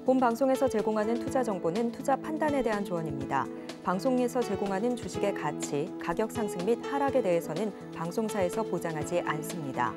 본 방송에서 제공하는 투자 정보는 투자 판단에 대한 조언입니다. 방송에서 제공하는 주식의 가치, 가격 상승 및 하락에 대해서는 방송사에서 보장하지 않습니다.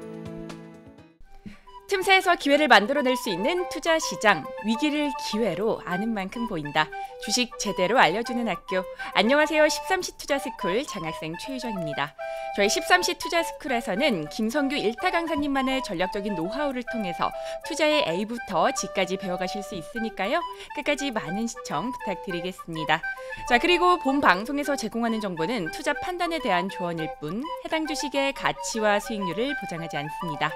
틈새에서 기회를 만들어낼 수 있는 투자 시장, 위기를 기회로 아는 만큼 보인다. 주식 제대로 알려주는 학교. 안녕하세요. 13시 투자스쿨 장학생 최유정입니다. 저희 13시 투자스쿨에서는 김성규 일타 강사님만의 전략적인 노하우를 통해서 투자의 A부터 G까지 배워가실 수 있으니까요. 끝까지 많은 시청 부탁드리겠습니다. 자, 그리고 본 방송에서 제공하는 정보는 투자 판단에 대한 조언일 뿐 해당 주식의 가치와 수익률을 보장하지 않습니다.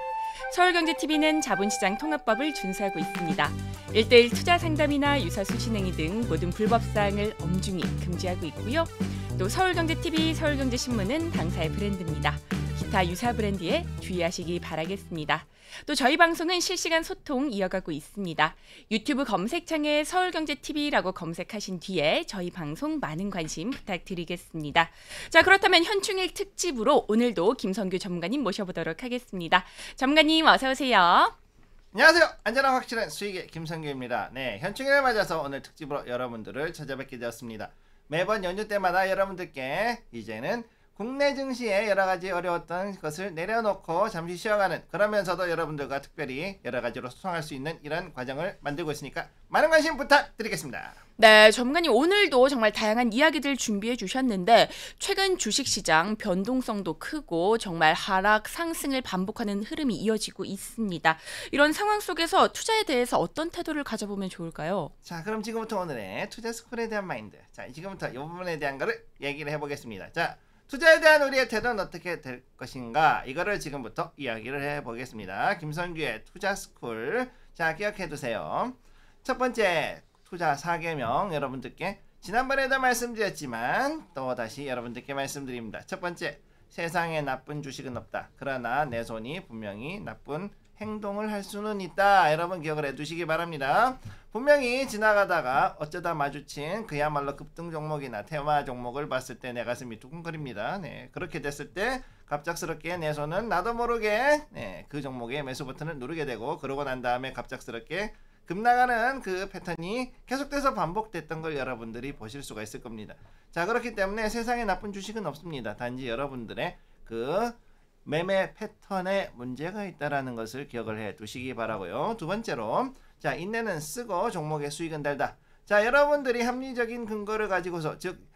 서울경제TV는 자본시장 통합법을 준수하고 있습니다. 1:1 투자 상담이나 유사수 진행이 등 모든 불법사항을 엄중히 금지하고 있고요. 또 서울경제TV, 서울경제신문은 당사의 브랜드입니다. 기타 유사 브랜드에 주의하시기 바라겠습니다. 또 저희 방송은 실시간 소통 이어가고 있습니다. 유튜브 검색창에 서울경제TV라고 검색하신 뒤에 저희 방송 많은 관심 부탁드리겠습니다. 자, 그렇다면 현충일 특집으로 오늘도 김성규 전문가님 모셔보도록 하겠습니다. 전문가님 어서 오세요. 안녕하세요. 안전한 확실한 수익의 김성규입니다. 네, 현충일을 맞아서 오늘 특집으로 여러분들을 찾아뵙게 되었습니다. 매번 연휴 때마다 여러분들께 이제는 국내 증시에 여러가지 어려웠던 것을 내려놓고 잠시 쉬어가는, 그러면서도 여러분들과 특별히 여러가지로 소통할 수 있는 이런 과정을 만들고 있으니까 많은 관심 부탁드리겠습니다. 네, 전문가님 오늘도 정말 다양한 이야기들 준비해 주셨는데 최근 주식시장 변동성도 크고 정말 하락, 상승을 반복하는 흐름이 이어지고 있습니다. 이런 상황 속에서 투자에 대해서 어떤 태도를 가져보면 좋을까요? 자, 그럼 지금부터 오늘의 투자스쿨에 대한 마인드, 자, 지금부터 이 부분에 대한 거를 얘기를 해보겠습니다. 자, 투자에 대한 우리의 태도는 어떻게 될 것인가, 이거를 지금부터 이야기를 해보겠습니다. 김성규의 투자스쿨, 자, 기억해두세요. 첫 번째, 투자 4계명 여러분들께 지난번에도 말씀드렸지만 또 다시 여러분들께 말씀드립니다. 첫 번째, 세상에 나쁜 주식은 없다. 그러나 내 손이 분명히 나쁜 행동을 할 수는 있다. 여러분 기억을 해두시기 바랍니다. 분명히 지나가다가 어쩌다 마주친 그야말로 급등 종목이나 테마 종목을 봤을 때 내 가슴이 두근거립니다. 네, 그렇게 됐을 때 갑작스럽게 내 손은 나도 모르게 그 종목의 매수 버튼을 누르게 되고, 그러고 난 다음에 갑작스럽게 급나가는 그 패턴이 계속돼서 반복됐던 걸 여러분들이 보실 수가 있을 겁니다. 자, 그렇기 때문에 세상에 나쁜 주식은 없습니다. 단지 여러분들의 그 매매 패턴에 문제가 있다라는 것을 기억을 해 두시기 바라고요. 두 번째로, 자, 인내는 쓰고 종목의 수익은 달다. 자, 여러분들이 합리적인 근거를 가지고서, 즉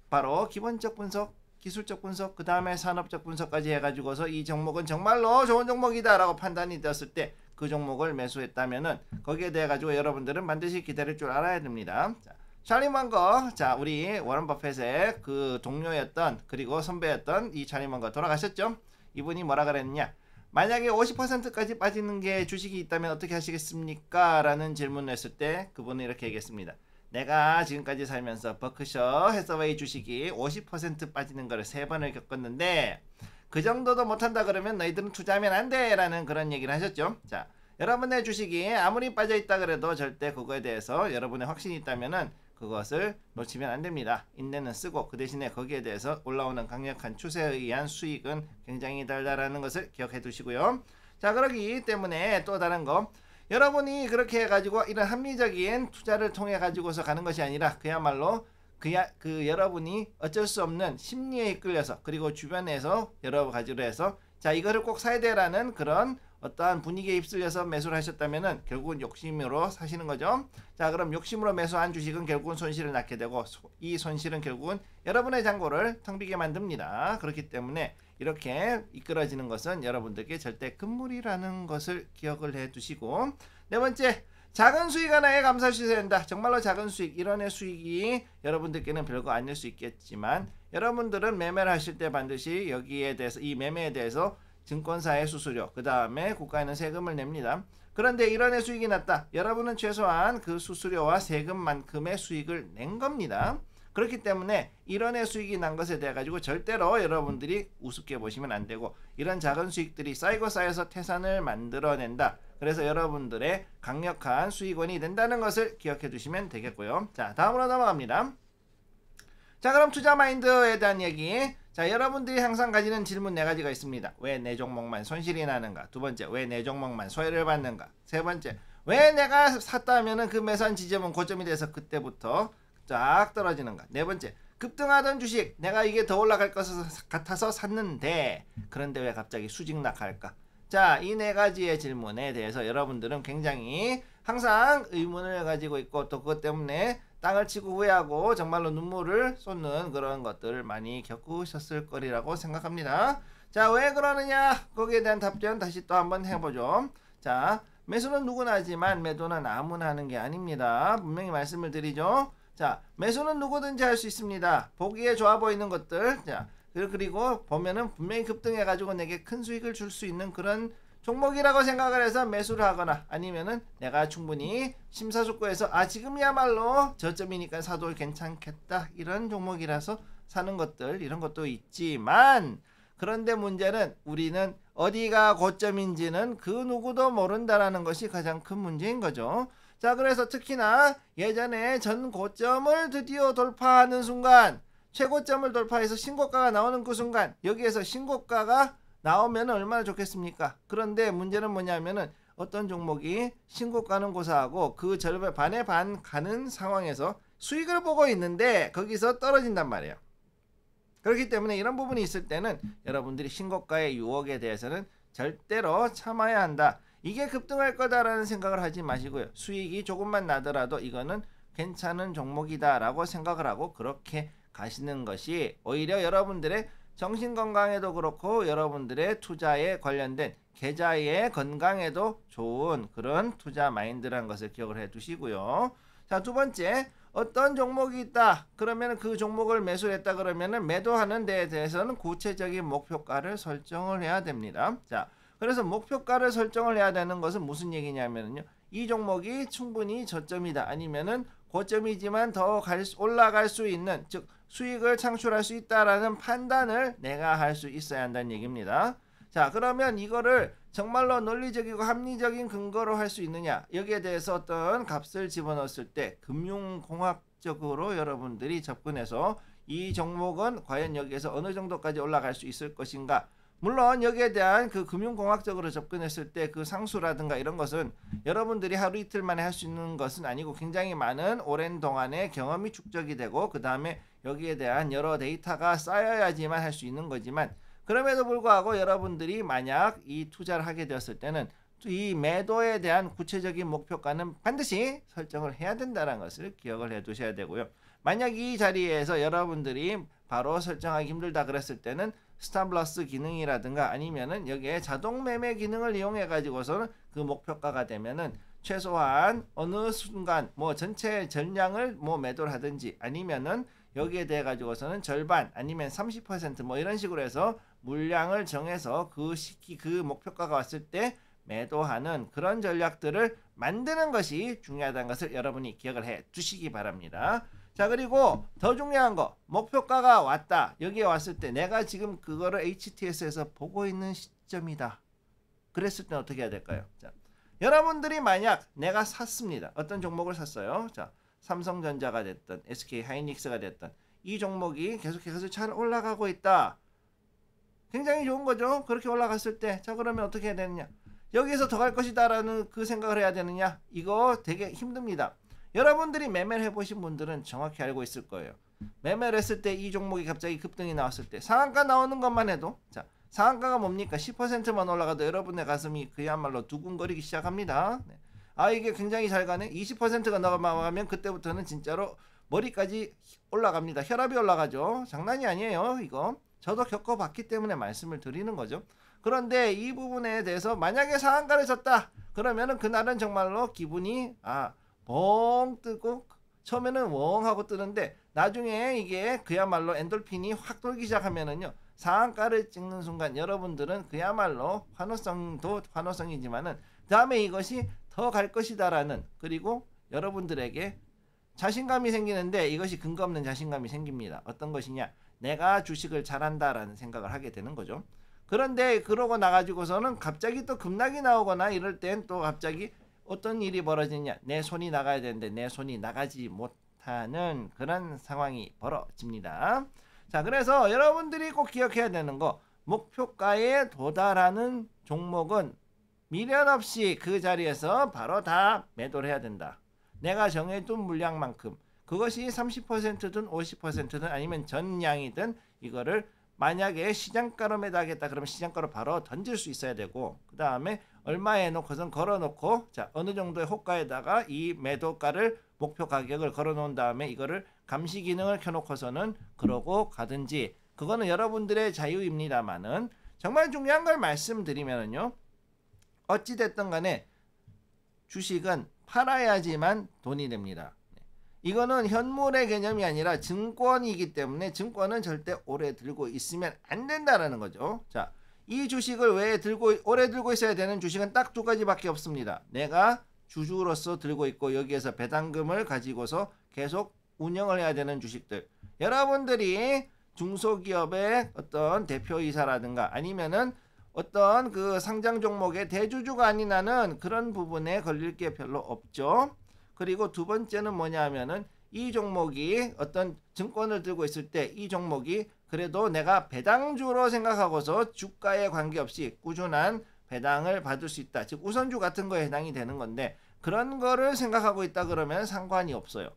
바로 기본적 분석, 기술적 분석, 그 다음에 산업적 분석까지 해가지고서 이 종목은 정말로 좋은 종목이다 라고 판단이 되었을 때 그 종목을 매수했다면은 거기에 대해 가지고 여러분들은 반드시 기다릴 줄 알아야 됩니다. 자, 찰리 먼거, 자, 우리 워런 버핏의 그 동료였던, 그리고 선배였던 이 찰리 먼거 돌아가셨죠? 이분이 뭐라 그랬느냐, 만약에 50%까지 빠지는 게 주식이 있다면 어떻게 하시겠습니까? 라는 질문을 했을 때 그분은 이렇게 얘기했습니다. 내가 지금까지 살면서 버크셔 해서웨이 주식이 50% 빠지는 걸 3번을 겪었는데 그 정도도 못한다 그러면 너희들은 투자하면 안 돼 라는 그런 얘기를 하셨죠. 자, 여러분의 주식이 아무리 빠져있다 그래도 절대 그거에 대해서 여러분의 확신이 있다면은 그것을 놓치면 안 됩니다. 인내는 쓰고 그 대신에 거기에 대해서 올라오는 강력한 추세에 의한 수익은 굉장히 달다라는 것을 기억해 두시고요. 자, 그러기 때문에 또 다른 거, 여러분이 그렇게 해가지고 이런 합리적인 투자를 통해 가지고서 가는 것이 아니라 그야말로 여러분이 어쩔 수 없는 심리에 이끌려서, 그리고 주변에서 여러 가지로 해서 자, 이거를 꼭 사야 돼라는 그런 어떠한 분위기에 휩쓸려서 매수를 하셨다면은 결국은 욕심으로 사시는 거죠. 자, 그럼 욕심으로 매수한 주식은 결국은 손실을 낳게 되고, 이 손실은 결국은 여러분의 잔고를 텅 비게 만듭니다. 그렇기 때문에 이렇게 이끌어지는 것은 여러분들께 절대 금물이라는 것을 기억을 해 두시고, 네 번째, 작은 수익 하나에 감사하셔야 된다. 정말로 작은 수익, 1원의 수익이 여러분들께는 별거 아닐 수 있겠지만 여러분들은 매매를 하실 때 반드시 여기에 대해서, 이 매매에 대해서 증권사의 수수료, 그 다음에 국가에는 세금을 냅니다. 그런데 1원의 수익이 났다. 여러분은 최소한 그 수수료와 세금만큼의 수익을 낸 겁니다. 그렇기 때문에 1원의 수익이 난 것에 대해 가지고 절대로 여러분들이 우습게 보시면 안 되고, 이런 작은 수익들이 쌓이고 쌓여서 태산을 만들어낸다. 그래서 여러분들의 강력한 수익원이 된다는 것을 기억해 두시면 되겠고요. 자, 다음으로 넘어갑니다. 자, 그럼 투자 마인드에 대한 얘기. 자, 여러분들이 항상 가지는 질문 4가지가 있습니다. 왜 내 종목만 손실이 나는가? 두 번째, 왜 내 종목만 소외를 받는가? 세 번째, 왜 내가 샀다면은 그 매수한 지점은 고점이 돼서 그때부터 쫙 떨어지는가. 네 번째, 급등하던 주식 내가 이게 더 올라갈 것 같아서 샀는데 그런데 왜 갑자기 수직낙하할까. 자, 이 네 가지의 질문에 대해서 여러분들은 굉장히 항상 의문을 가지고 있고 또 그것 때문에 땅을 치고 후회하고 정말로 눈물을 쏟는 그런 것들을 많이 겪으셨을 거리라고 생각합니다. 자, 왜 그러느냐, 거기에 대한 답변 다시 또 한번 해보죠. 자, 매수는 누구나 하지만 매도는 아무나 하는 게 아닙니다. 분명히 말씀을 드리죠. 자, 매수는 누구든지 할 수 있습니다. 보기에 좋아 보이는 것들, 자, 그리고 보면은 분명히 급등해가지고 내게 큰 수익을 줄 수 있는 그런 종목이라고 생각을 해서 매수를 하거나, 아니면은 내가 충분히 심사숙고해서 지금이야말로 저점이니까 사도 괜찮겠다, 이런 종목이라서 사는 것들, 이런 것도 있지만, 그런데 문제는 우리는 어디가 고점인지는 그 누구도 모른다라는 것이 가장 큰 문제인 거죠. 자, 그래서 특히나 예전에 전 고점을 드디어 돌파하는 순간, 최고점을 돌파해서 신고가가 나오는 그 순간, 여기에서 신고가가 나오면 얼마나 좋겠습니까? 그런데 문제는 뭐냐면은 어떤 종목이 신고가는 고사하고 그 절반 반에 반 가는 상황에서 수익을 보고 있는데 거기서 떨어진단 말이에요. 그렇기 때문에 이런 부분이 있을 때는 여러분들이 신고가의 유혹에 대해서는 절대로 참아야 한다. 이게 급등할 거다라는 생각을 하지 마시고요. 수익이 조금만 나더라도 이거는 괜찮은 종목이다 라고 생각을 하고 그렇게 가시는 것이 오히려 여러분들의 정신건강에도 그렇고 여러분들의 투자에 관련된 계좌의 건강에도 좋은 그런 투자 마인드라는 것을 기억을 해 두시고요. 자, 두 번째, 어떤 종목이 있다 그러면 그 종목을 매수했다 그러면 매도하는 데에 대해서는 구체적인 목표가를 설정을 해야 됩니다. 자, 그래서 목표가를 설정을 해야 되는 것은 무슨 얘기냐면요, 이 종목이 충분히 저점이다, 아니면은 고점이지만 더 올라갈 수 있는, 즉 수익을 창출할 수 있다라는 판단을 내가 할 수 있어야 한다는 얘기입니다. 자, 그러면 이거를 정말로 논리적이고 합리적인 근거로 할 수 있느냐, 여기에 대해서 어떤 값을 집어넣었을 때 금융공학적으로 여러분들이 접근해서 이 종목은 과연 여기에서 어느 정도까지 올라갈 수 있을 것인가. 물론 여기에 대한 그 금융공학적으로 접근했을 때 그 상수라든가 이런 것은 여러분들이 하루 이틀 만에 할 수 있는 것은 아니고 굉장히 많은 오랜 동안의 경험이 축적이 되고 그 다음에 여기에 대한 여러 데이터가 쌓여야지만 할 수 있는 거지만, 그럼에도 불구하고 여러분들이 만약 이 투자를 하게 되었을 때는 이 매도에 대한 구체적인 목표가는 반드시 설정을 해야 된다는 것을 기억을 해 두셔야 되고요. 만약 이 자리에서 여러분들이 바로 설정하기 힘들다 그랬을 때는 스탑로스 기능이라든가 아니면은 여기에 자동 매매 기능을 이용해 가지고서는 그 목표가가 되면은 최소한 어느 순간 뭐 전체 전량을 뭐 매도를 하든지 아니면은 여기에 대해 가지고서는 절반 아니면 30% 뭐 이런 식으로 해서 물량을 정해서 그 목표가가 왔을 때 매도하는 그런 전략들을 만드는 것이 중요하다는 것을 여러분이 기억을 해 두시기 바랍니다. 자, 그리고 더 중요한 거, 목표가가 왔다. 여기에 왔을 때 내가 지금 그거를 HTS에서 보고 있는 시점이다. 그랬을 때 어떻게 해야 될까요? 자, 여러분들이 만약 내가 샀습니다. 어떤 종목을 샀어요. 자, 삼성전자가 됐든 SK하이닉스가 됐든 이 종목이 계속해서 잘 올라가고 있다. 굉장히 좋은 거죠. 그렇게 올라갔을 때 자, 그러면 어떻게 해야 되느냐, 여기서 더 갈 것이다 라는 그 생각을 해야 되느냐, 이거 되게 힘듭니다. 여러분들이 매매를 해보신 분들은 정확히 알고 있을 거예요. 매매를 했을 때 이 종목이 갑자기 급등이 나왔을 때 상한가 나오는 것만 해도, 자, 상한가가 뭡니까? 10%만 올라가도 여러분의 가슴이 그야말로 두근거리기 시작합니다. 네. 이게 굉장히 잘 가네. 20%가 넘어가면 그때부터는 진짜로 머리까지 올라갑니다. 혈압이 올라가죠. 장난이 아니에요, 이거. 저도 겪어봤기 때문에 말씀을 드리는 거죠. 그런데 이 부분에 대해서 만약에 상한가를 쳤다 그러면은 그날은 정말로 기분이 뻥 뜨고, 처음에는 웡 하고 뜨는데 나중에 이게 그야말로 엔돌핀이 확 돌기 시작하면은요, 상한가를 찍는 순간 여러분들은 그야말로 환호성도 환호성이지만은 다음에 이것이 더 갈 것이다라는, 그리고 여러분들에게 자신감이 생기는데 이것이 근거 없는 자신감이 생깁니다. 어떤 것이냐, 내가 주식을 잘한다라는 생각을 하게 되는 거죠. 그런데 그러고 나가지고서는 갑자기 또 급락이 나오거나 이럴 땐 또 갑자기 어떤 일이 벌어지냐, 내 손이 나가야 되는데 내 손이 나가지 못하는 그런 상황이 벌어집니다. 자, 그래서 여러분들이 꼭 기억해야 되는 거, 목표가에 도달하는 종목은 미련 없이 그 자리에서 바로 다 매도를 해야 된다. 내가 정해둔 물량만큼, 그것이 30%든 50%든 아니면 전량이든 이거를 만약에 시장가로 매도하겠다 그러면 시장가로 바로 던질 수 있어야 되고, 그 다음에 얼마에 놓고선 걸어놓고, 자, 어느 정도의 호가에다가 이 매도가를 목표 가격을 걸어놓은 다음에 이거를 감시 기능을 켜놓고서는 그러고 가든지, 그거는 여러분들의 자유입니다만은 정말 중요한 걸 말씀드리면은요, 어찌됐든 간에 주식은 팔아야지만 돈이 됩니다. 이거는 현물의 개념이 아니라 증권이기 때문에 증권은 절대 오래 들고 있으면 안 된다라는 거죠. 자, 이 주식을 왜 오래 들고 있어야 되는 주식은 딱 두 가지밖에 없습니다. 내가 주주로서 들고 있고 여기에서 배당금을 가지고서 계속 운영을 해야 되는 주식들. 여러분들이 중소기업의 어떤 대표이사라든가 아니면은 어떤 그 상장 종목의 대주주가 아닌 한은 그런 부분에 걸릴 게 별로 없죠. 그리고 두 번째는 뭐냐면은 이 종목이 어떤 증권을 들고 있을 때 이 종목이 그래도 내가 배당주로 생각하고서 주가에 관계없이 꾸준한 배당을 받을 수 있다. 즉 우선주 같은 거에 해당이 되는 건데, 그런 거를 생각하고 있다 그러면 상관이 없어요.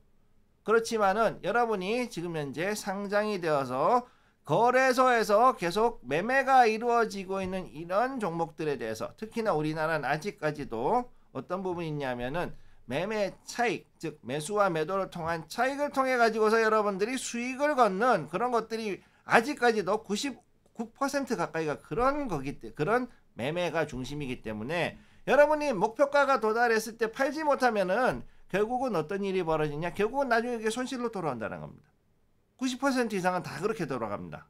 그렇지만은 여러분이 지금 현재 상장이 되어서 거래소에서 계속 매매가 이루어지고 있는 이런 종목들에 대해서, 특히나 우리나라는 아직까지도 어떤 부분이 있냐면은 매매 차익, 즉 매수와 매도를 통한 차익을 통해 가지고서 여러분들이 수익을 걷는 그런 것들이 아직까지도 99% 가까이가 그런 매매가 중심이기 때문에, 여러분이 목표가가 도달했을 때 팔지 못하면은 결국은 어떤 일이 벌어지냐, 결국은 나중에 이게 손실로 돌아온다는 겁니다. 90% 이상은 다 그렇게 돌아갑니다.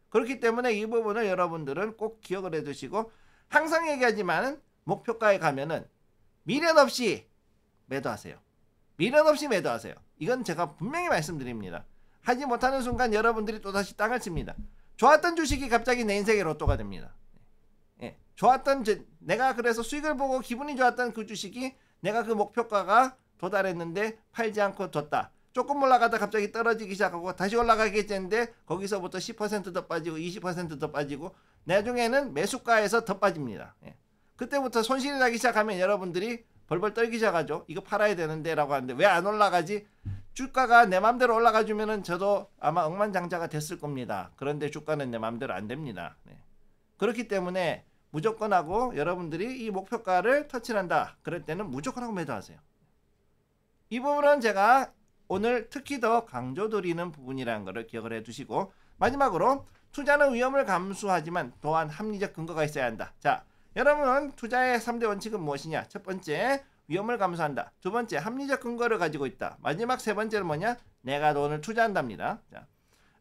그렇기 때문에 이 부분을 여러분들은 꼭 기억을 해두시고, 항상 얘기하지만 목표가에 가면은 미련 없이 매도하세요. 미련 없이 매도하세요. 이건 제가 분명히 말씀드립니다. 하지 못하는 순간 여러분들이 또다시 땅을 칩니다. 좋았던 주식이 갑자기 내 인생의 로또가 됩니다. 예, 좋았던 내가 그래서 수익을 보고 기분이 좋았던 그 주식이 내가 그 목표가가 도달했는데 팔지 않고 뒀다. 조금 올라가다 갑자기 떨어지기 시작하고 다시 올라가겠지 했는데 거기서부터 10% 더 빠지고 20% 더 빠지고 나중에는 매수가에서 더 빠집니다. 예. 그때부터 손실이 나기 시작하면 여러분들이 벌벌 떨기 시작하죠. 이거 팔아야 되는데 라고 하는데 왜 안 올라가지? 주가가 내 맘대로 올라가 주면은 저도 아마 억만장자가 됐을 겁니다. 그런데 주가는 내 맘대로 안 됩니다. 네. 그렇기 때문에 무조건 하고, 여러분들이 이 목표가를 터치한다 그럴 때는 무조건 하고 매도하세요. 이 부분은 제가 오늘 특히 더 강조드리는 부분이라는 것을 기억을 해두시고, 마지막으로 투자는 위험을 감수하지만 또한 합리적 근거가 있어야 한다. 자, 여러분은 투자의 3대 원칙은 무엇이냐? 첫 번째, 위험을 감수한다. 두 번째, 합리적 근거를 가지고 있다. 마지막 세 번째는 뭐냐? 내가 돈을 투자한답니다. 자,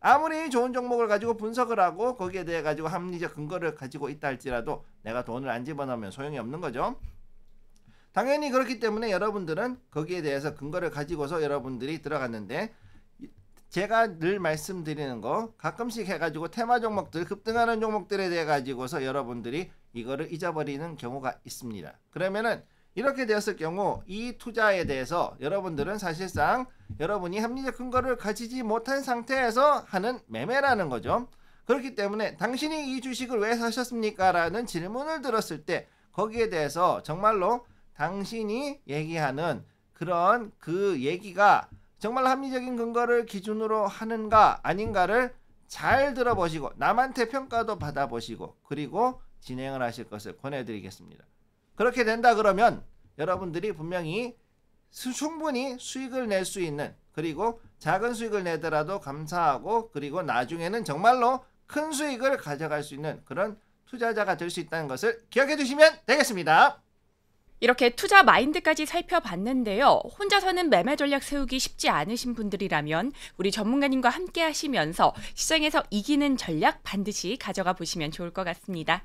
아무리 좋은 종목을 가지고 분석을 하고 거기에 대해 가지고 합리적 근거를 가지고 있다 할지라도 내가 돈을 안 집어넣으면 소용이 없는 거죠. 당연히 그렇기 때문에 여러분들은 거기에 대해서 근거를 가지고서 여러분들이 들어갔는데, 제가 늘 말씀드리는 거, 가끔씩 해가지고 테마 종목들, 급등하는 종목들에 대해 가지고서 여러분들이 이거를 잊어버리는 경우가 있습니다. 그러면은 이렇게 되었을 경우 이 투자에 대해서 여러분들은 사실상 여러분이 합리적 근거를 가지지 못한 상태에서 하는 매매라는 거죠. 그렇기 때문에 당신이 이 주식을 왜 사셨습니까? 라는 질문을 들었을 때 거기에 대해서 정말로 당신이 얘기하는 그런 그 얘기가 정말 합리적인 근거를 기준으로 하는가 아닌가를 잘 들어보시고 남한테 평가도 받아보시고 그리고 진행을 하실 것을 권해드리겠습니다. 그렇게 된다 그러면 여러분들이 분명히 충분히 수익을 낼 수 있는, 그리고 작은 수익을 내더라도 감사하고 그리고 나중에는 정말로 큰 수익을 가져갈 수 있는 그런 투자자가 될 수 있다는 것을 기억해 두시면 되겠습니다. 이렇게 투자 마인드까지 살펴봤는데요. 혼자서는 매매 전략 세우기 쉽지 않으신 분들이라면 우리 전문가님과 함께 하시면서 시장에서 이기는 전략 반드시 가져가 보시면 좋을 것 같습니다.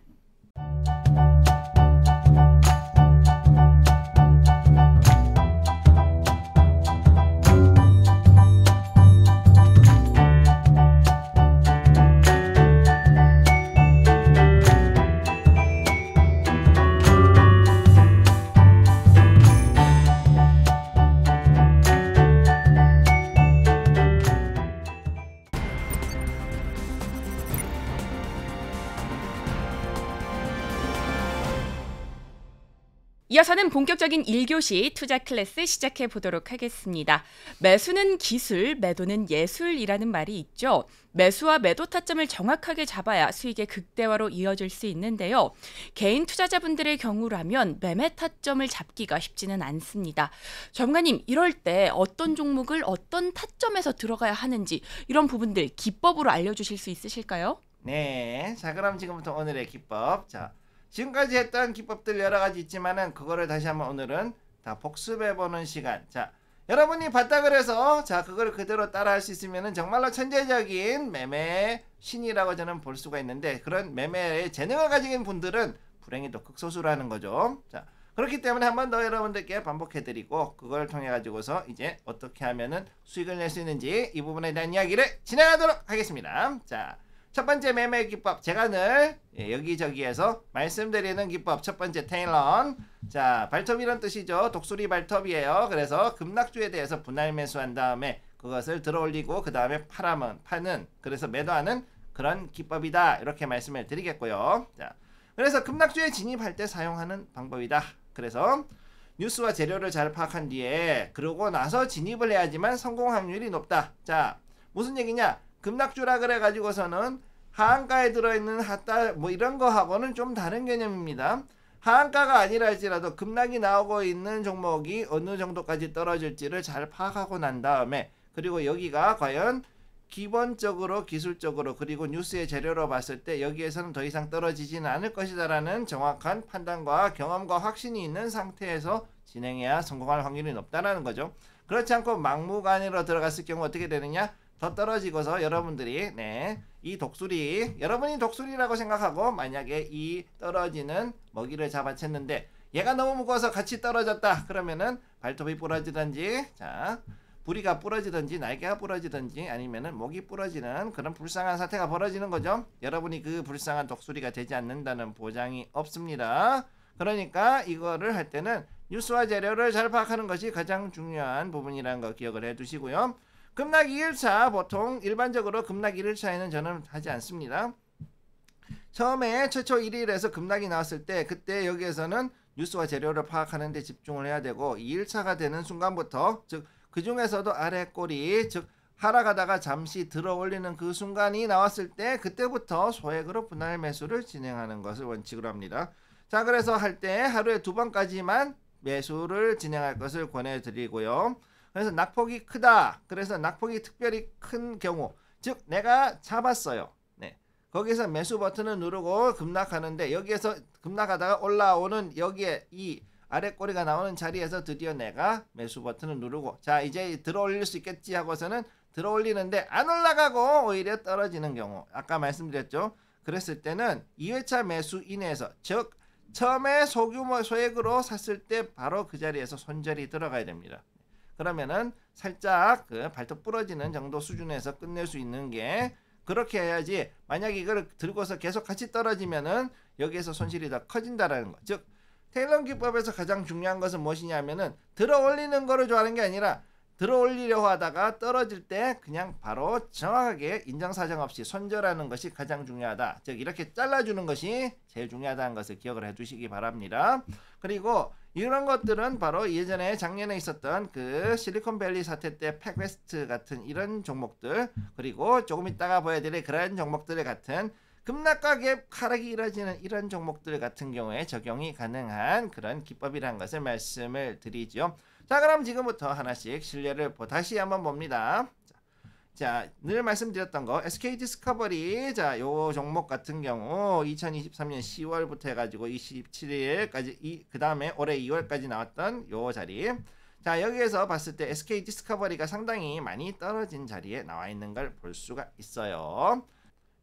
이어서는 본격적인 1교시 투자 클래스 시작해 보도록 하겠습니다. 매수는 기술, 매도는 예술이라는 말이 있죠. 매수와 매도 타점을 정확하게 잡아야 수익의 극대화로 이어질 수 있는데요. 개인 투자자분들의 경우라면 매매 타점을 잡기가 쉽지는 않습니다. 전문가님, 이럴 때 어떤 종목을 어떤 타점에서 들어가야 하는지 이런 부분들 기법으로 알려주실 수 있으실까요? 네, 자 그럼 지금부터 오늘의 기법. 자, 지금까지 했던 기법들 여러 가지 있지만은 그거를 다시 한번 오늘은 다 복습해보는 시간. 자, 여러분이 봤다 그래서 자 그걸 그대로 따라할 수 있으면은 정말로 천재적인 매매 신이라고 저는 볼 수가 있는데, 그런 매매의 재능을 가진 분들은 불행히도 극소수라는 거죠. 자, 그렇기 때문에 한 번 더 여러분들께 반복해드리고 그걸 통해 가지고서 이제 어떻게 하면은 수익을 낼 수 있는지 이 부분에 대한 이야기를 진행하도록 하겠습니다. 자, 첫 번째 매매 기법, 제가 늘 여기저기에서 말씀드리는 기법. 첫 번째 테일런. 자, 발톱이란 뜻이죠. 독수리 발톱이에요. 그래서 급락주에 대해서 분할 매수한 다음에 그것을 들어올리고 그 다음에 파는, 그래서 매도하는 그런 기법이다, 이렇게 말씀을 드리겠고요. 자, 그래서 급락주에 진입할 때 사용하는 방법이다. 그래서 뉴스와 재료를 잘 파악한 뒤에 그러고 나서 진입을 해야지만 성공 확률이 높다. 자, 무슨 얘기냐? 급락주라 그래가지고서는 하한가에 들어있는 핫달 뭐 이런 거하고는 좀 다른 개념입니다. 하한가가 아니라 할지라도 급락이 나오고 있는 종목이 어느 정도까지 떨어질지를 잘 파악하고 난 다음에, 그리고 여기가 과연 기본적으로 기술적으로 그리고 뉴스의 재료로 봤을 때 여기에서는 더 이상 떨어지지는 않을 것이다 라는 정확한 판단과 경험과 확신이 있는 상태에서 진행해야 성공할 확률이 높다라는 거죠. 그렇지 않고 막무가내로 들어갔을 경우 어떻게 되느냐? 더 떨어지고서 여러분들이 이 독수리, 여러분이 독수리라고 생각하고 만약에 이 떨어지는 먹이를 잡아챘는데 얘가 너무 무거워서 같이 떨어졌다 그러면은 발톱이 부러지든지, 자 부리가 부러지든지 날개가 부러지든지 아니면은 목이 부러지는 그런 불쌍한 사태가 벌어지는 거죠. 여러분이 그 불쌍한 독수리가 되지 않는다는 보장이 없습니다. 그러니까 이거를 할 때는 뉴스와 재료를 잘 파악하는 것이 가장 중요한 부분이라는 거 기억을 해 두시고요. 급락 2일차, 보통 일반적으로 급락 1일차에는 저는 하지 않습니다. 처음에 최초 1일에서 급락이 나왔을 때 그때 여기에서는 뉴스와 재료를 파악하는 데 집중을 해야 되고, 2일차가 되는 순간부터, 즉 그 중에서도 아래 꼬리, 즉 하락하다가 잠시 들어 올리는 그 순간이 나왔을 때 그때부터 소액으로 분할 매수를 진행하는 것을 원칙으로 합니다. 자, 그래서 할 때 하루에 2번까지만 매수를 진행할 것을 권해드리고요. 그래서 낙폭이 크다, 그래서 낙폭이 특별히 큰 경우, 즉 내가 잡았어요. 네, 거기서 매수 버튼을 누르고 급락하는데 여기에서 급락하다가 올라오는 여기에 이 아래 꼬리가 나오는 자리에서 드디어 내가 매수 버튼을 누르고 자 이제 들어 올릴 수 있겠지 하고서는 들어 올리는데 안 올라가고 오히려 떨어지는 경우, 아까 말씀드렸죠. 그랬을 때는 2회차 매수 이내에서, 즉 처음에 소규모 소액으로 샀을 때 바로 그 자리에서 손절이 들어가야 됩니다. 그러면은 살짝 그 발톱 부러지는 정도 수준에서 끝낼 수 있는 게, 그렇게 해야지 만약에 이걸 들고서 계속 같이 떨어지면은 여기에서 손실이 더 커진다라는 거. 즉 테일런 기법에서 가장 중요한 것은 무엇이냐면은 들어 올리는 거를 좋아하는 게 아니라 들어 올리려고 하다가 떨어질 때 그냥 바로 정확하게 인정사정 없이 손절하는 것이 가장 중요하다. 즉 이렇게 잘라주는 것이 제일 중요하다는 것을 기억을 해두시기 바랍니다. 그리고 이런 것들은 바로 예전에 작년에 있었던 그 실리콘밸리 사태 때 팩웨스트 같은 이런 종목들, 그리고 조금 있다가 보여드릴 그런 종목들 같은 급락과 갭 하락이 이뤄지는 이런 종목들 같은 경우에 적용이 가능한 그런 기법이라는 것을 말씀을 드리죠. 자, 그럼 지금부터 하나씩 실례를 다시 한번 봅니다. 자, 늘 말씀드렸던 거 SK 디스커버리, 자, 요 종목 같은 경우 2023년 10월부터 해가지고 27일까지 그 다음에 올해 2월까지 나왔던 요 자리. 자, 여기에서 봤을 때 SK 디스커버리가 상당히 많이 떨어진 자리에 나와 있는 걸 볼 수가 있어요.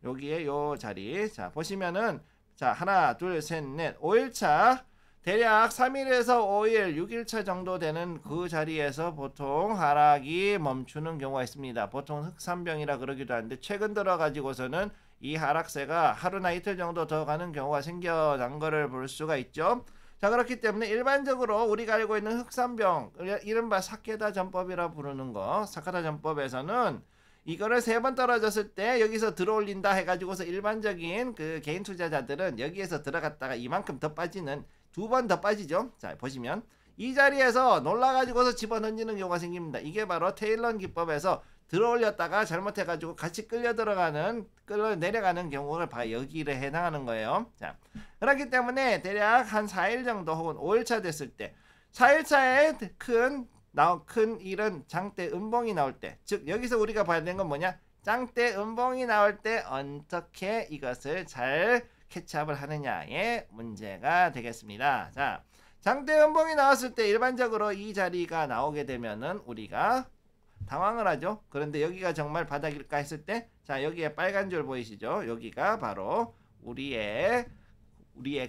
여기에 요 자리, 자 보시면은 자 하나 둘 셋 넷 5일차, 대략 3일에서 5일 6일차 정도 되는 그 자리에서 보통 하락이 멈추는 경우가 있습니다. 보통 흑산병이라 그러기도 하는데 최근 들어 가지고서는 이 하락세가 하루나 이틀 정도 더 가는 경우가 생겨난 거를 볼 수가 있죠. 자, 그렇기 때문에 일반적으로 우리가 알고 있는 흑산병, 이른바 사케다 전법이라 부르는 거, 사케다 전법에서는 이거를 3번 떨어졌을 때 여기서 들어올린다 해가지고서 일반적인 그 개인 투자자들은 여기에서 들어갔다가 이만큼 더 빠지는 두 번 더 빠지죠. 자, 보시면 이 자리에서 놀라가지고서 집어던지는 경우가 생깁니다. 이게 바로 테일런 기법에서 들어올렸다가 잘못해가지고 같이 끌려 내려가는 경우를 여기를 해당하는 거예요. 자, 그렇기 때문에 대략 한 4일 정도 혹은 5일차 됐을 때 4일차에 큰 일은 장대 음봉이 나올 때, 즉 여기서 우리가 봐야 되는 건 뭐냐? 장대 음봉이 나올 때 어떻게 이것을 잘 캐치업을 하느냐의 문제가 되겠습니다. 자, 장대 음봉이 나왔을 때 일반적으로 이 자리가 나오게 되면은 우리가 당황을 하죠. 그런데 여기가 정말 바닥일까 했을 때, 자, 여기에 빨간 줄 보이시죠? 여기가 바로 우리의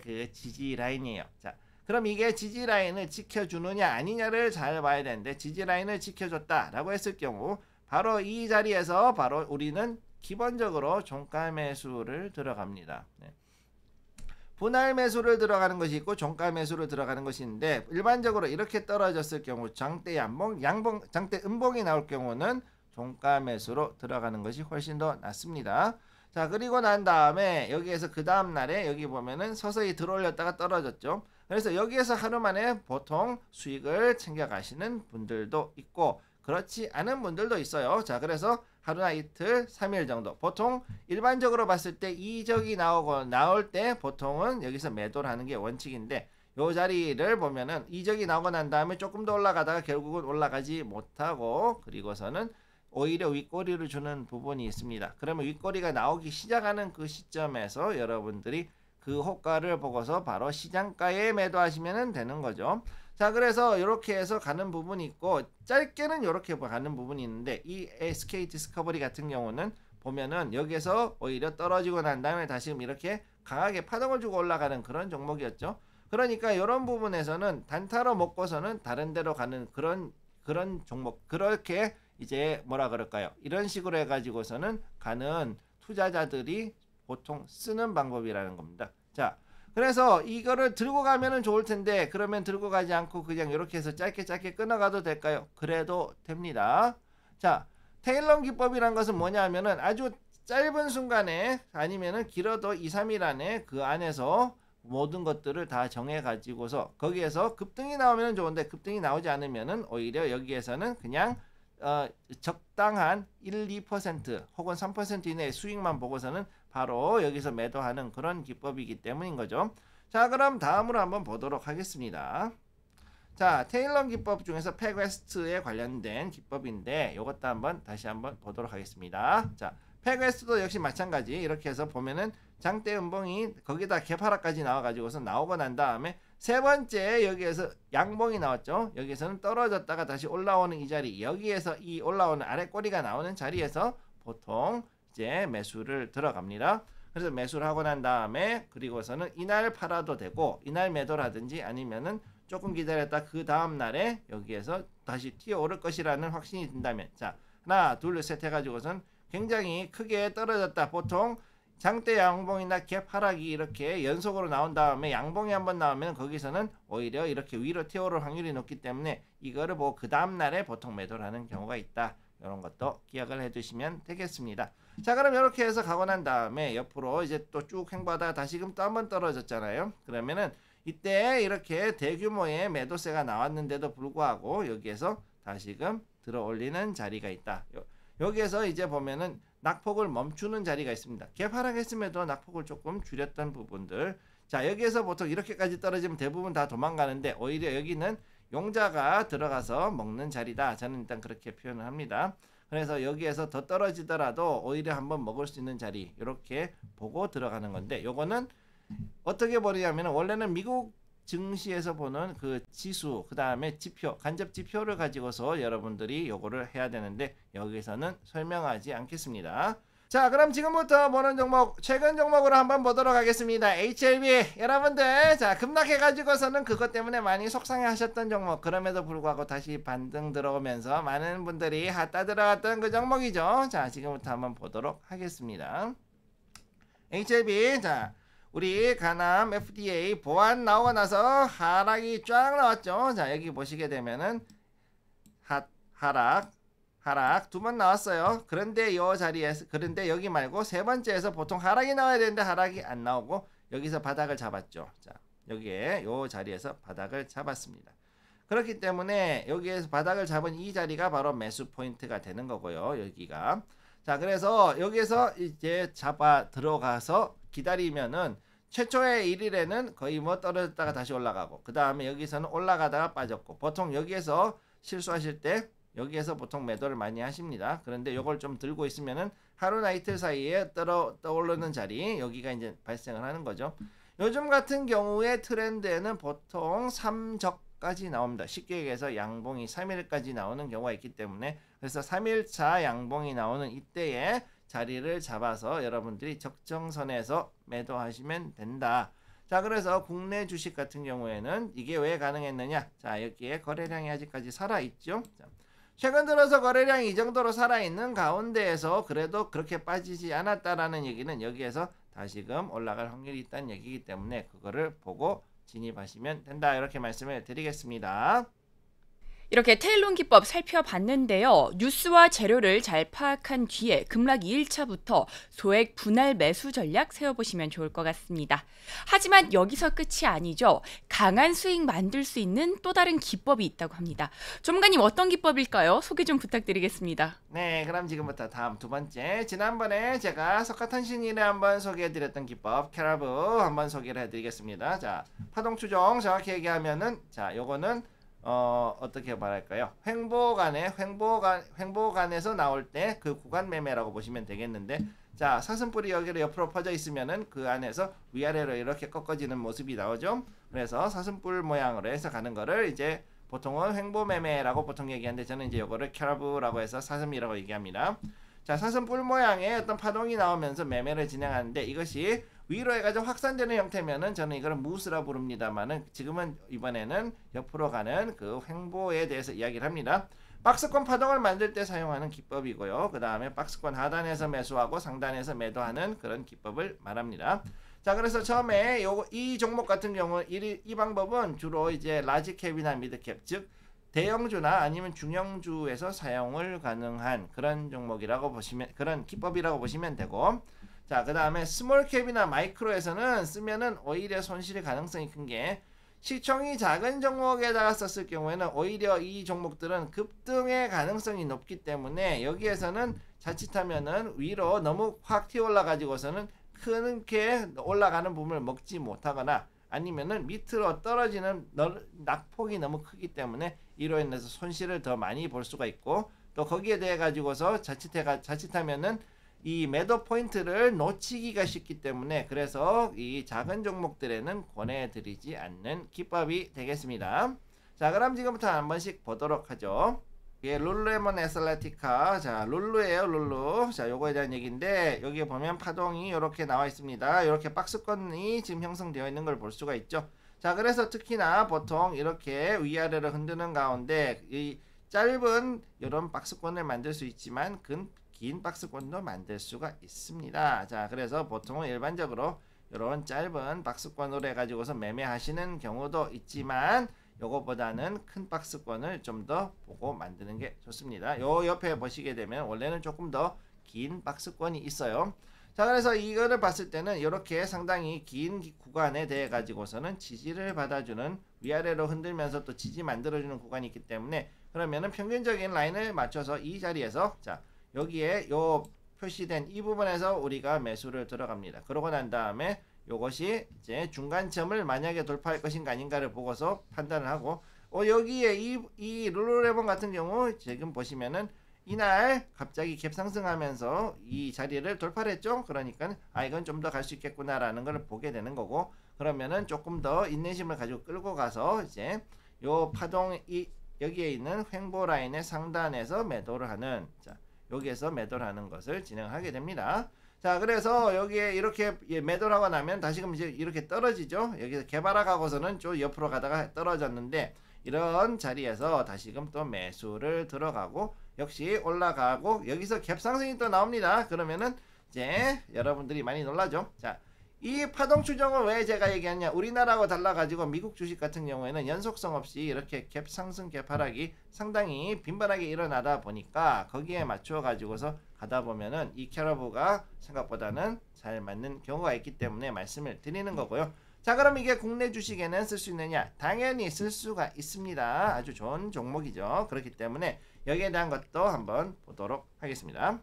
그 지지 라인이에요. 자, 그럼 이게 지지 라인을 지켜주느냐 아니냐를 잘 봐야 되는데, 지지 라인을 지켜줬다라고 했을 경우 바로 이 자리에서 바로 우리는 기본적으로 종가 매수를 들어갑니다. 네. 분할 매수를 들어가는 것이 있고 종가 매수를 들어가는 것이 있는데, 일반적으로 이렇게 떨어졌을 경우 장대 음봉이 나올 경우는 종가 매수로 들어가는 것이 훨씬 더 낫습니다. 자, 그리고 난 다음에 여기에서 그 다음 날에 여기 보면은 서서히 들어올렸다가 떨어졌죠. 그래서 여기에서 하루 만에 보통 수익을 챙겨 가시는 분들도 있고 그렇지 않은 분들도 있어요. 자, 그래서 하루나 이틀, 3일 정도. 보통 일반적으로 봤을 때 이적이 나올 때 보통은 여기서 매도를 하는 게 원칙인데, 요 자리를 보면은 이적이 나오고 난 다음에 조금 더 올라가다가 결국은 올라가지 못하고, 그리고서는 오히려 윗꼬리를 주는 부분이 있습니다. 그러면 윗꼬리가 나오기 시작하는 그 시점에서 여러분들이 그 호가를 보고서 바로 시장가에 매도하시면 되는 거죠. 자, 그래서 이렇게 해서 가는 부분이 있고, 짧게는 이렇게 가는 부분이 있는데, 이 SK 디스커버리 같은 경우는 보면은 여기에서 오히려 떨어지고 난 다음에 다시 이렇게 강하게 파동을 주고 올라가는 그런 종목이었죠. 그러니까 이런 부분에서는 단타로 먹고서는 다른 데로 가는 그런 종목, 그렇게 이제 뭐라 그럴까요? 이런 식으로 해가지고서는 가는 투자자들이 보통 쓰는 방법이라는 겁니다. 자, 그래서 이거를 들고 가면은 좋을 텐데, 그러면 들고 가지 않고 그냥 이렇게 해서 짧게 끊어가도 될까요? 그래도 됩니다. 자, 테일런 기법이란 것은 뭐냐 하면은 아주 짧은 순간에, 아니면은 길어도 2, 3일 안에 그 안에서 모든 것들을 다 정해 가지고서 거기에서 급등이 나오면 좋은데, 급등이 나오지 않으면은 오히려 여기에서는 그냥 적당한 1, 2% 혹은 3% 이내의 수익만 보고서는 바로 여기서 매도하는 그런 기법이기 때문인 거죠. 자, 그럼 다음으로 한번 보도록 하겠습니다. 자, 테일런 기법 중에서 팩웨스트에 관련된 기법인데, 이것도 다시 한번 보도록 하겠습니다. 자, 팩웨스트도 역시 마찬가지. 이렇게 해서 보면은 장대 음봉이 거기다 개파락까지 나와가지고서 나오고 난 다음에 세 번째 여기에서 양봉이 나왔죠. 여기에서는 떨어졌다가 다시 올라오는 이 자리, 여기에서 이 올라오는 아래 꼬리가 나오는 자리에서 보통 이제 매수를 들어갑니다. 그래서 매수를 하고 난 다음에 그리고서는 이날 팔아도 되고, 이날 매도를 하든지 아니면은 조금 기다렸다 그 다음 날에 여기에서 다시 튀어오를 것이라는 확신이 든다면, 자, 하나 둘 셋 해가지고선 굉장히 크게 떨어졌다. 보통 장대 양봉이나 갭 하락이 이렇게 연속으로 나온 다음에 양봉이 한번 나오면 거기서는 오히려 이렇게 위로 튀어오를 확률이 높기 때문에 이거를 보고 그 다음 날에 보통 매도를 하는 경우가 있다. 이런 것도 기억을 해두시면 되겠습니다. 자, 그럼 이렇게 해서 가고 난 다음에 옆으로 이제 또 쭉 행보하다가 다시금 또 한번 떨어졌잖아요. 그러면은 이때 이렇게 대규모의 매도세가 나왔는데도 불구하고 여기에서 다시금 들어 올리는 자리가 있다. 여기에서 이제 보면은 낙폭을 멈추는 자리가 있습니다. 개파락했음에도 낙폭을 조금 줄였던 부분들. 자, 여기에서 보통 이렇게까지 떨어지면 대부분 다 도망가는데, 오히려 여기는 용자가 들어가서 먹는 자리다. 저는 일단 그렇게 표현을 합니다. 그래서 여기에서 더 떨어지더라도 오히려 한번 먹을 수 있는 자리, 이렇게 보고 들어가는 건데, 요거는 어떻게 보냐면 원래는 미국 증시에서 보는 그 지수, 그 다음에 지표, 간접 지표를 가지고서 여러분들이 요거를 해야 되는데 여기서는 설명하지 않겠습니다. 자, 그럼 지금부터 보는 종목, 최근 종목으로 한번 보도록 하겠습니다. HLB. 여러분들, 자, 급락해가지고서는 그것 때문에 많이 속상해 하셨던 종목, 그럼에도 불구하고 다시 반등 들어오면서 많은 분들이 핫다 들어갔던 그 종목이죠. 자, 지금부터 한번 보도록 하겠습니다. HLB. 자, 우리 가남 FDA 보안 나오고 나서 하락이 쫙 나왔죠. 자, 여기 보시게 되면은 하락 두 번 나왔어요. 그런데 이 자리에서, 그런데 여기 말고 세 번째에서 보통 하락이 나와야 되는데 하락이 안 나오고 여기서 바닥을 잡았죠. 자, 여기에 요 자리에서 바닥을 잡았습니다. 그렇기 때문에 여기에서 바닥을 잡은 이 자리가 바로 매수 포인트가 되는 거고요. 여기가. 자, 그래서 여기에서 이제 잡아 들어가서 기다리면은 최초의 1일에는 거의 뭐 떨어졌다가 다시 올라가고, 그 다음에 여기서는 올라가다가 빠졌고, 보통 여기에서 실수하실 때 여기에서 보통 매도를 많이 하십니다. 그런데 요걸 좀 들고 있으면은 하루나 이틀 사이에 떠오르는 자리, 여기가 이제 발생을 하는 거죠. 요즘 같은 경우에 트렌드에는 보통 3적까지 나옵니다. 쉽게 얘기해서 양봉이 3일까지 나오는 경우가 있기 때문에, 그래서 3일차 양봉이 나오는 이때에 자리를 잡아서 여러분들이 적정선에서 매도하시면 된다. 자, 그래서 국내 주식 같은 경우에는 이게 왜 가능했느냐? 자, 여기에 거래량이 아직까지 살아있죠. 자, 최근 들어서 거래량이 이 정도로 살아있는 가운데에서 그래도 그렇게 빠지지 않았다라는 얘기는 여기에서 다시금 올라갈 확률이 있다는 얘기이기 때문에 그거를 보고 진입하시면 된다. 이렇게 말씀을 드리겠습니다. 이렇게 테일론 기법 살펴봤는데요. 뉴스와 재료를 잘 파악한 뒤에 급락 2일차부터 소액 분할 매수 전략 세워보시면 좋을 것 같습니다. 하지만 여기서 끝이 아니죠. 강한 수익 만들 수 있는 또 다른 기법이 있다고 합니다. 전문가님 어떤 기법일까요? 소개 좀 부탁드리겠습니다. 네, 그럼 지금부터 다음 두 번째, 지난번에 제가 석가탄신일에 한번 소개해드렸던 기법 캐러브 한번 소개를 해드리겠습니다. 자, 파동 추종 정확히 얘기하면은, 자, 요거는 어떻게 말할까요? 횡보간에서 나올 때 그 구간 매매라고 보시면 되겠는데, 자, 사슴뿔이 여기로 옆으로 퍼져 있으면은 그 안에서 위아래로 이렇게 꺾어지는 모습이 나오죠. 그래서 사슴뿔 모양으로 해서 가는 거를 이제 보통은 횡보 매매라고 보통 얘기하는데, 저는 이제 요거를 캐러브라고 해서 사슴이라고 얘기합니다. 자, 사슴뿔 모양의 어떤 파동이 나오면서 매매를 진행하는데, 이것이 위로 해가지고 확산되는 형태면은 저는 이걸 무스라 부릅니다만은, 지금은 이번에는 옆으로 가는 그 횡보에 대해서 이야기를 합니다. 박스권 파동을 만들 때 사용하는 기법이고요. 그 다음에 박스권 하단에서 매수하고 상단에서 매도하는 그런 기법을 말합니다. 자, 그래서 처음에 이 종목 같은 경우 이 방법은 주로 이제 라지캡이나 미드캡, 즉 대형주나 아니면 중형주에서 사용을 가능한 그런 종목이라고 보시면, 그런 기법이라고 보시면 되고, 자, 그 다음에 스몰캡이나 마이크로에서는 쓰면은 오히려 손실의 가능성이 큰 게, 시총이 작은 종목에다가 썼을 경우에는 오히려 이 종목들은 급등의 가능성이 높기 때문에 여기에서는 자칫하면은 위로 너무 확 튀어 올라 가지고서는 크게 올라가는 부분을 먹지 못하거나, 아니면은 밑으로 떨어지는 낙폭이 너무 크기 때문에 이로 인해서 손실을 더 많이 볼 수가 있고, 또 거기에 대해 가지고서 자칫하면은 이 매도 포인트를 놓치기가 쉽기 때문에, 그래서 이 작은 종목들에는 권해드리지 않는 기법이 되겠습니다. 자, 그럼 지금부터 한 번씩 보도록 하죠. 이게 룰루레몬 에슬레티카, 자, 룰루예요, 룰루. 자, 요거에 대한 얘기인데, 여기에 보면 파동이 이렇게 나와 있습니다. 이렇게 박스권이 지금 형성되어 있는 걸 볼 수가 있죠. 자, 그래서 특히나 보통 이렇게 위아래로 흔드는 가운데 이 짧은 이런 박스권을 만들 수 있지만 긴 박스권도 만들 수가 있습니다. 자, 그래서 보통은 일반적으로 이런 짧은 박스권으로 해가지고서 매매하시는 경우도 있지만, 요거보다는 큰 박스권을 좀 더 보고 만드는 게 좋습니다. 요 옆에 보시게 되면 원래는 조금 더 긴 박스권이 있어요. 자, 그래서 이거를 봤을 때는 이렇게 상당히 긴 구간에 대해 가지고서는 지지를 받아주는, 위아래로 흔들면서 또 지지 만들어주는 구간이 있기 때문에, 그러면은 평균적인 라인을 맞춰서 이 자리에서, 자, 여기에 요 표시된 이 부분에서 우리가 매수를 들어갑니다. 그러고 난 다음에 요것이 이제 중간점을 만약에 돌파할 것인가 아닌가를 보고서 판단을 하고, 여기에 이 룰루레몬 같은 경우 지금 보시면은 이날 갑자기 갭상승하면서 이 자리를 돌파를 했죠. 그러니까 이건 좀 더 갈 수 있겠구나라는 걸 보게 되는 거고, 그러면은 조금 더 인내심을 가지고 끌고 가서 이제 요 파동 여기에 있는 횡보 라인의 상단에서 매도를 하는, 자, 여기에서 매도를 하는 것을 진행하게 됩니다. 자, 그래서 여기에 이렇게 매도를 하고 나면 다시금 이제 이렇게 떨어지죠. 여기서 개발하고서는 좀 옆으로 가다가 떨어졌는데, 이런 자리에서 다시금 또 매수를 들어가고 역시 올라가고 여기서 갭상승이 또 나옵니다. 그러면은 이제 여러분들이 많이 놀라죠. 자, 이 파동 추정을 왜 제가 얘기하냐, 우리나라하고 달라가지고 미국 주식 같은 경우에는 연속성 없이 이렇게 갭 상승 갭 하락이 상당히 빈번하게 일어나다 보니까 거기에 맞춰 가지고서 가다 보면은 이 캐러브가 생각보다는 잘 맞는 경우가 있기 때문에 말씀을 드리는 거고요. 자, 그럼 이게 국내 주식에는 쓸 수 있느냐? 당연히 쓸 수가 있습니다. 아주 좋은 종목이죠. 그렇기 때문에 여기에 대한 것도 한번 보도록 하겠습니다.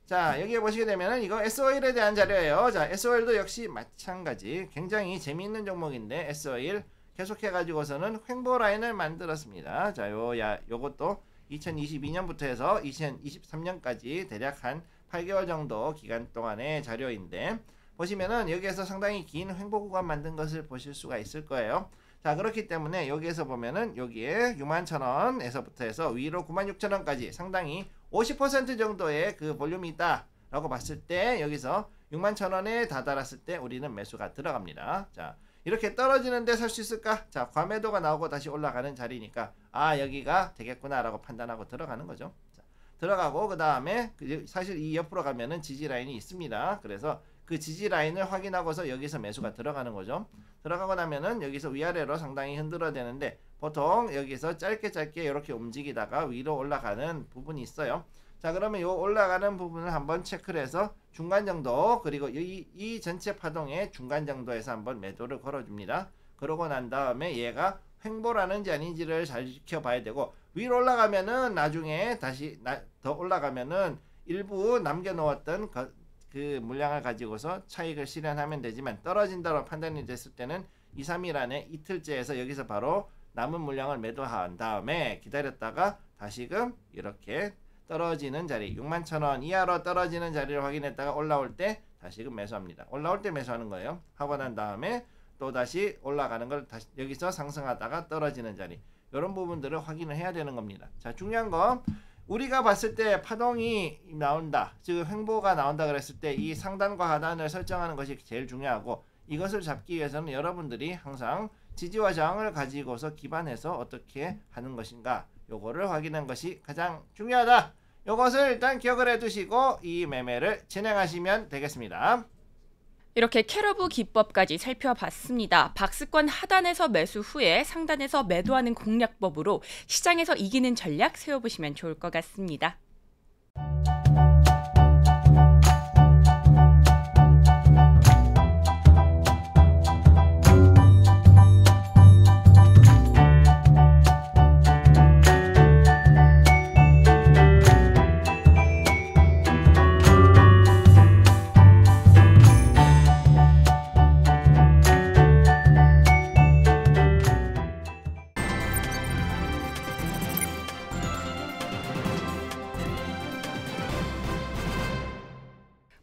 자, 여기에 보시게 되면은 이거 S-OIL에 대한 자료예요. 자, S-OIL도 역시 마찬가지 굉장히 재미있는 종목인데 S-OIL 계속해 가지고서는 횡보 라인을 만들었습니다. 자, 요것도 2022년부터 해서 2023년까지 대략 한 8개월 정도 기간 동안의 자료인데 보시면은 여기에서 상당히 긴 횡보 구간 만든 것을 보실 수가 있을 거예요. 자, 그렇기 때문에 여기에서 보면은 여기에 61,000원에서부터 해서 위로 96,000원까지 상당히 50% 정도의 그 볼륨이 있다 라고 봤을 때 여기서 61,000원에 다다랐을 때 우리는 매수가 들어갑니다. 자, 이렇게 떨어지는데 살 수 있을까? 자, 과매도가 나오고 다시 올라가는 자리니까 아, 여기가 되겠구나 라고 판단하고 들어가는 거죠. 자, 들어가고 그 다음에 사실 이 옆으로 가면은 지지 라인이 있습니다. 그래서 그 지지 라인을 확인하고서 여기서 매수가 들어가는 거죠. 들어가고 나면은 여기서 위아래로 상당히 흔들어야 되는데 보통 여기서 짧게 이렇게 움직이다가 위로 올라가는 부분이 있어요. 자, 그러면 요 올라가는 부분을 한번 체크를 해서 중간 정도, 그리고 이 전체 파동의 중간 정도에서 한번 매도를 걸어줍니다. 그러고 난 다음에 얘가 횡보라는지 아닌지를 잘 지켜봐야 되고, 위로 올라가면은 나중에 다시 더 올라가면은 일부 남겨놓았던 그 물량을 가지고서 차익을 실현하면 되지만, 떨어진다고 판단이 됐을 때는 2, 3일 안에 이틀째에서 여기서 바로 남은 물량을 매도한 다음에 기다렸다가 다시금 이렇게 떨어지는 자리 61,000원 이하로 떨어지는 자리를 확인했다가 올라올 때 다시금 매수합니다. 올라올 때 매수하는 거예요. 하고 난 다음에 또 다시 올라가는 걸 다시 여기서 상승하다가 떨어지는 자리, 이런 부분들을 확인을 해야 되는 겁니다. 자, 중요한 건 우리가 봤을 때 파동이 나온다, 즉 횡보가 나온다 그랬을 때 이 상단과 하단을 설정하는 것이 제일 중요하고, 이것을 잡기 위해서는 여러분들이 항상 지지와 저항을 가지고서 기반해서 어떻게 하는 것인가, 요거를 확인하는 것이 가장 중요하다. 요것을 일단 기억을 해두시고 이 매매를 진행하시면 되겠습니다. 이렇게 캐러브 기법까지 살펴봤습니다. 박스권 하단에서 매수 후에 상단에서 매도하는 공략법으로 시장에서 이기는 전략 세워보시면 좋을 것 같습니다.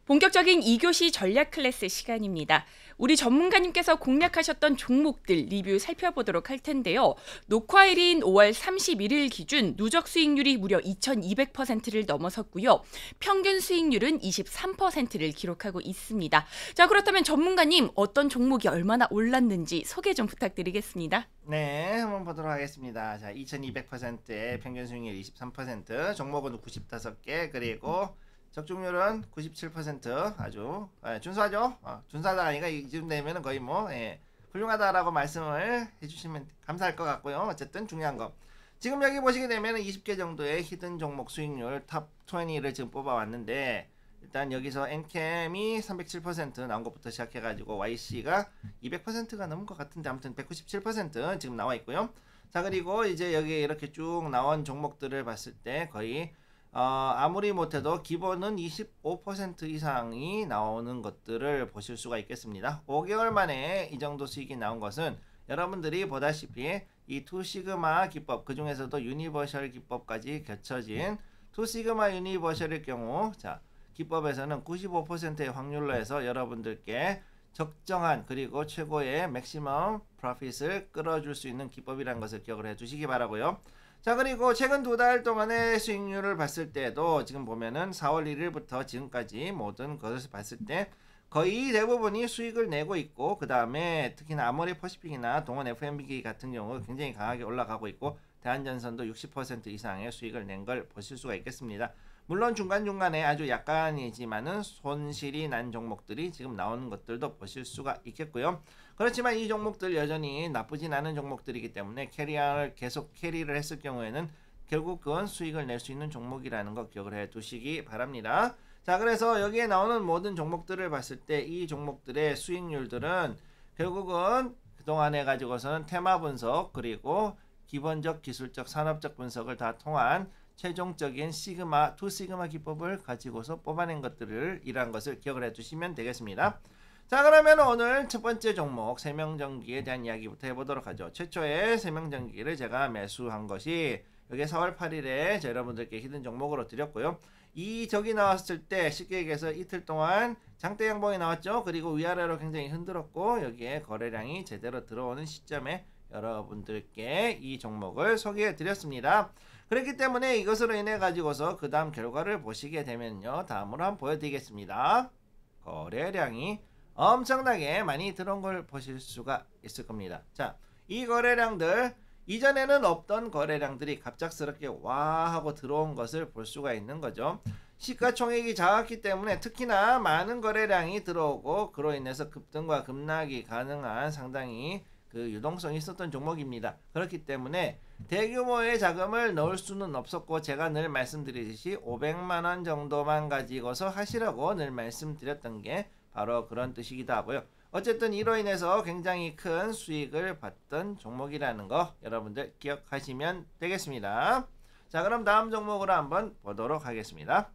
본격적인 2교시 전략 클래스 시간입니다. 우리 전문가님께서 공략하셨던 종목들 리뷰 살펴보도록 할 텐데요. 녹화일인 5월 31일 기준 누적 수익률이 무려 2200%를 넘어섰고요. 평균 수익률은 23%를 기록하고 있습니다. 자, 그렇다면 전문가님, 어떤 종목이 얼마나 올랐는지 소개 좀 부탁드리겠습니다. 네, 한번 보도록 하겠습니다. 자, 2200%의 평균 수익률 23%, 종목은 95개, 그리고 적중률은 97%, 아주 준수하죠. 준수하다 하니까 이쯤 되면 거의 뭐 훌륭하다라고 말씀을 해주시면 감사할 것 같고요. 어쨌든 중요한 거, 지금 여기 보시게 되면 20개 정도의 히든 종목 수익률 탑 20를 지금 뽑아왔는데, 일단 여기서 엔캠이 307% 나온 것부터 시작해가지고 YC가 200%가 넘은 것 같은데 아무튼 197% 지금 나와 있고요. 자, 그리고 이제 여기 이렇게 쭉 나온 종목들을 봤을 때 거의 아무리 못해도 기본은 25% 이상이 나오는 것들을 보실 수가 있겠습니다. 5개월 만에 이 정도 수익이 나온 것은 여러분들이 보다시피 이 투시그마 기법, 그 중에서도 유니버셜 기법까지 겹쳐진 투시그마 유니버셜일 경우, 자, 기법에서는 95%의 확률로 해서 여러분들께 적정한 그리고 최고의 맥시멈 프로핏을 끌어줄 수 있는 기법이라는 것을 기억을 해주시기 바라고요. 자, 그리고 최근 2달 동안의 수익률을 봤을 때도 지금 보면은 4월 1일부터 지금까지 모든 것을 봤을 때 거의 대부분이 수익을 내고 있고, 그 다음에 특히나 아모레 퍼시픽이나 동원 FMB 같은 경우 굉장히 강하게 올라가고 있고, 대한전선도 60% 이상의 수익을 낸 걸 보실 수가 있겠습니다. 물론 중간중간에 아주 약간이지만은 손실이 난 종목들이 지금 나오는 것들도 보실 수가 있겠고요. 그렇지만 이 종목들 여전히 나쁘진 않은 종목들이기 때문에 캐리어를 계속 캐리를 했을 경우에는 결국은 수익을 낼 수 있는 종목이라는 거 기억을 해 두시기 바랍니다. 자, 그래서 여기에 나오는 모든 종목들을 봤을 때 이 종목들의 수익률들은 결국은 그동안 해가지고서는 테마 분석 그리고 기본적 기술적 산업적 분석을 다 통한 최종적인 시그마, 2시그마 기법을 가지고서 뽑아낸 것들을 이러한 것을 기억을 해두시면 되겠습니다. 자, 그러면 오늘 첫 번째 종목 세명전기에 대한 이야기부터 해보도록 하죠. 최초의 세명전기를 제가 매수한 것이 여기 4월 8일에 여러분들께 히든 종목으로 드렸고요. 이 적이 나왔을 때 쉽게 얘기해서 이틀 동안 장대 양봉이 나왔죠. 그리고 위아래로 굉장히 흔들었고 여기에 거래량이 제대로 들어오는 시점에 여러분들께 이 종목을 소개해 드렸습니다. 그렇기 때문에 이것으로 인해 가지고서 그 다음 결과를 보시게 되면요. 다음으로 한번 보여드리겠습니다. 거래량이 엄청나게 많이 들어온 걸 보실 수가 있을 겁니다. 자, 이 거래량들 이전에는 없던 거래량들이 갑작스럽게 와 하고 들어온 것을 볼 수가 있는 거죠. 시가총액이 작았기 때문에 특히나 많은 거래량이 들어오고 그로 인해서 급등과 급락이 가능한 상당히 그 유동성이 있었던 종목입니다. 그렇기 때문에 대규모의 자금을 넣을 수는 없었고 제가 늘 말씀드리듯이 500만원 정도만 가지고서 하시라고 늘 말씀드렸던 게 바로 그런 뜻이기도 하고요. 어쨌든 이로 인해서 굉장히 큰 수익을 봤던 종목이라는 거 여러분들 기억하시면 되겠습니다. 자, 그럼 다음 종목으로 한번 보도록 하겠습니다.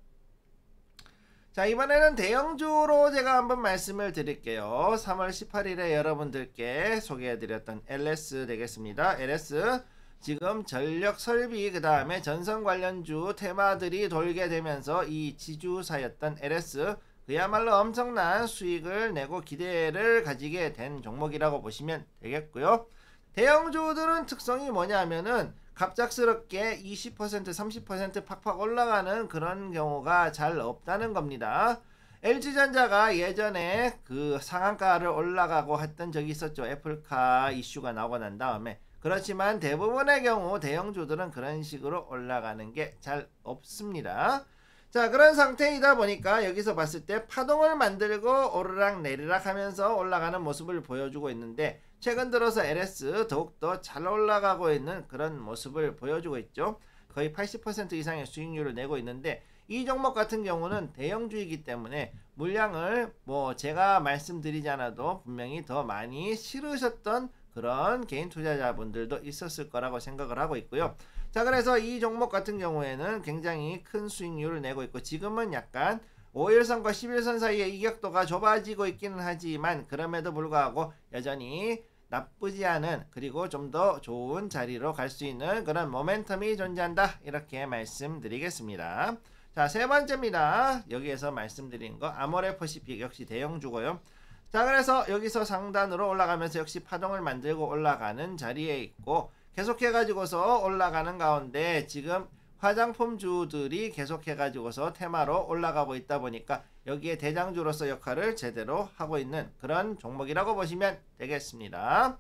자, 이번에는 대형주로 제가 한번 말씀을 드릴게요. 3월 18일에 여러분들께 소개해드렸던 LS 되겠습니다. LS 지금 전력 설비 그 다음에 전선 관련주 테마들이 돌게 되면서 이 지주사였던 LS 그야말로 엄청난 수익을 내고 기대를 가지게 된 종목이라고 보시면 되겠고요. 대형주들은 특성이 뭐냐면은 갑작스럽게 20% 30% 팍팍 올라가는 그런 경우가 잘 없다는 겁니다. LG전자가 예전에 그 상한가를 올라가고 했던 적이 있었죠. 애플카 이슈가 나오고 난 다음에. 그렇지만 대부분의 경우 대형주들은 그런 식으로 올라가는 게 잘 없습니다. 자, 그런 상태이다 보니까 여기서 봤을 때 파동을 만들고 오르락 내리락 하면서 올라가는 모습을 보여주고 있는데 최근 들어서 LS 더욱더 잘 올라가고 있는 그런 모습을 보여주고 있죠. 거의 80% 이상의 수익률을 내고 있는데 이 종목 같은 경우는 대형주이기 때문에 물량을 뭐 제가 말씀드리지 않아도 분명히 더 많이 실으셨던 그런 개인 투자자분들도 있었을 거라고 생각을 하고 있고요. 자, 그래서 이 종목 같은 경우에는 굉장히 큰 수익률을 내고 있고 지금은 약간 5일선과 11선 사이의 이격도가 좁아지고 있기는 하지만 그럼에도 불구하고 여전히 나쁘지 않은 그리고 좀 더 좋은 자리로 갈 수 있는 그런 모멘텀이 존재한다 이렇게 말씀드리겠습니다. 자, 세 번째입니다. 여기에서 말씀드린 거 아모레퍼시픽 역시 대형주고요. 자, 그래서 여기서 상단으로 올라가면서 역시 파동을 만들고 올라가는 자리에 있고 계속해가지고서 올라가는 가운데 지금 화장품주들이 계속해가지고서 테마로 올라가고 있다 보니까 여기에 대장주로서 역할을 제대로 하고 있는 그런 종목이라고 보시면 되겠습니다.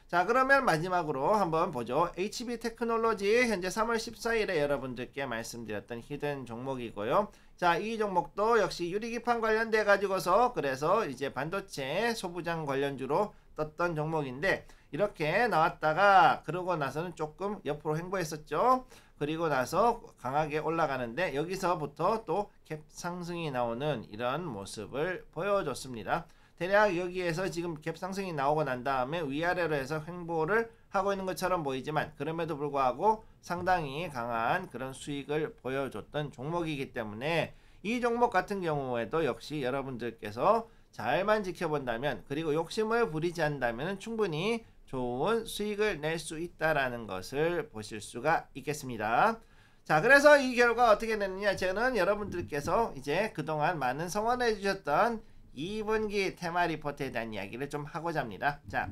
자, 그러면 마지막으로 한번 보죠. HB테크놀로지 현재 3월 14일에 여러분들께 말씀드렸던 히든 종목이고요. 자, 이 종목도 역시 유리기판 관련돼 가지고서 그래서 이제 반도체 소부장 관련주로 떴던 종목인데 이렇게 나왔다가 그러고 나서는 조금 옆으로 횡보했었죠. 그리고 나서 강하게 올라가는데 여기서부터 또 갭 상승이 나오는 이런 모습을 보여줬습니다. 대략 여기에서 지금 갭 상승이 나오고 난 다음에 위아래로 해서 횡보를 하고 있는 것처럼 보이지만 그럼에도 불구하고 상당히 강한 그런 수익을 보여줬던 종목이기 때문에 이 종목 같은 경우에도 역시 여러분들께서 잘만 지켜본다면 그리고 욕심을 부리지 않는다면 충분히 좋은 수익을 낼 수 있다라는 것을 보실 수가 있겠습니다. 자, 그래서 이 결과 어떻게 됐느냐, 저는 여러분들께서 이제 그동안 많은 성원해 주셨던 2분기 테마 리포트에 대한 이야기를 좀 하고자 합니다. 자,